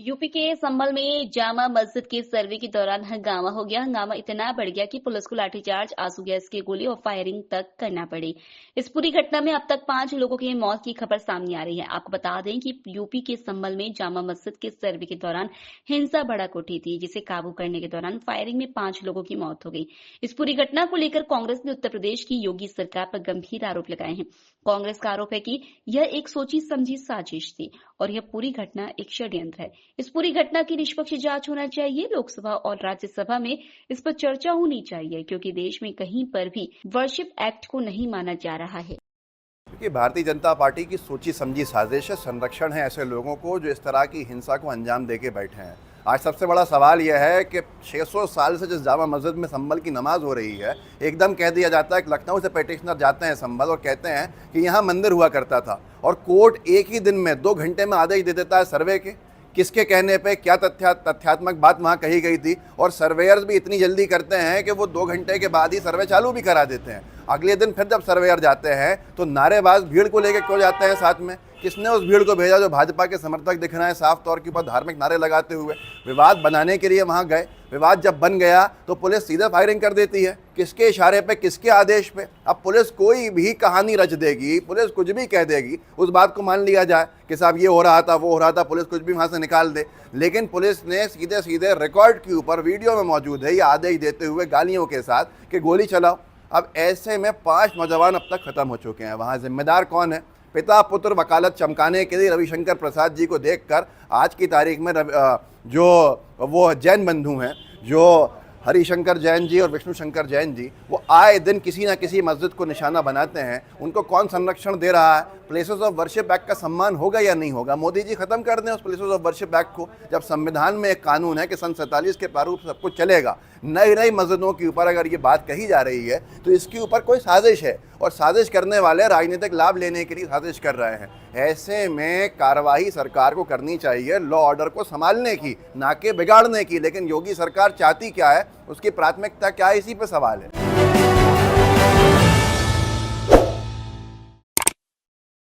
UP के संभल में जामा मस्जिद के सर्वे के दौरान हंगामा हो गया। हंगामा इतना बढ़ गया कि पुलिस को लाठीचार्ज, आंसू गैस की गोली और फायरिंग तक करना पड़ी। इस पूरी घटना में अब तक 5 लोगों की मौत की खबर सामने आ रही है। आपको बता दें कि यूपी के संभल में जामा मस्जिद के सर्वे के दौरान हिंसा भड़क उठी थी, जिसे काबू करने के दौरान फायरिंग में 5 लोगों की मौत हो गई। इस पूरी घटना को लेकर कांग्रेस ने उत्तर प्रदेश की योगी सरकार पर गंभीर आरोप लगाए हैं। कांग्रेस का आरोप है कि यह एक सोची समझी साजिश थी और यह पूरी घटना एक षड्यंत्र है। इस पूरी घटना की निष्पक्ष जांच होना चाहिए। लोकसभा और राज्यसभा में इस पर चर्चा होनी चाहिए, क्योंकि देश में कहीं पर भी वर्शिप एक्ट को नहीं माना जा रहा है। क्योंकि भारतीय जनता पार्टी की सोची समझी साजिश है, संरक्षण है ऐसे लोगों को जो इस तरह की हिंसा को अंजाम देके बैठे हैं। आज सबसे बड़ा सवाल यह है कि 600 साल से जिस जामा मस्जिद में संभल की नमाज हो रही है, एकदम कह दिया जाता है कि लखनऊ से पेटिशनर जाते हैं संभल और कहते हैं कि यहाँ मंदिर हुआ करता था, और कोर्ट एक ही दिन में 2 घंटे में आदेश दे देता है सर्वे के। किसके कहने पे क्या तथ्यात्मक बात वहाँ कही गई थी, और सर्वेयर्स भी इतनी जल्दी करते हैं कि वो 2 घंटे के बाद ही सर्वे चालू भी करा देते हैं। अगले दिन फिर जब सर्वेयर जाते हैं तो नारेबाज भीड़ को लेकर क्यों जाते हैं साथ में? किसने उस भीड़ को भेजा जो भाजपा के समर्थक दिख रहे हैं साफ तौर के ऊपर धार्मिक नारे लगाते हुए? विवाद बनाने के लिए वहाँ गए। विवाद जब बन गया तो पुलिस सीधे फायरिंग कर देती है। किसके इशारे पे, किसके आदेश पे? अब पुलिस कोई भी कहानी रच देगी, पुलिस कुछ भी कह देगी, उस बात को मान लिया जाए कि साहब ये हो रहा था, वो हो रहा था, पुलिस कुछ भी वहाँ से निकाल दे। लेकिन पुलिस ने सीधे सीधे रिकॉर्ड के ऊपर वीडियो में मौजूद है ये आदेश देते हुए गालियों के साथ कि गोली चलाओ। अब ऐसे में 5 नौजवान अब तक खत्म हो चुके हैं। वहाँ जिम्मेदार कौन है? पिता पुत्र वकालत चमकाने के लिए रविशंकर प्रसाद जी को देखकर आज की तारीख में जो वो जैन बंधु हैं, जो हरिशंकर जैन जी और विष्णु शंकर जैन जी, वो आए दिन किसी ना किसी मस्जिद को निशाना बनाते हैं। उनको कौन संरक्षण दे रहा है? प्लेसेस ऑफ वर्शिप एक्ट का सम्मान होगा या नहीं होगा? मोदी जी खत्म कर दें उस प्लेसेस ऑफ वर्शिप एक्ट को। जब संविधान में एक कानून है कि सन 47 के प्रारूप सब कुछ चलेगा, नई मस्जिदों के ऊपर अगर ये बात कही जा रही है तो इसके ऊपर कोई साजिश है, और साजिश करने वाले राजनीतिक लाभ लेने के लिए साजिश कर रहे हैं। ऐसे में कार्रवाई सरकार को करनी चाहिए लॉ ऑर्डर को संभालने की, ना कि बिगाड़ने की। लेकिन योगी सरकार चाहती क्या है, उसकी प्राथमिकता क्या है, इसी पे सवाल है।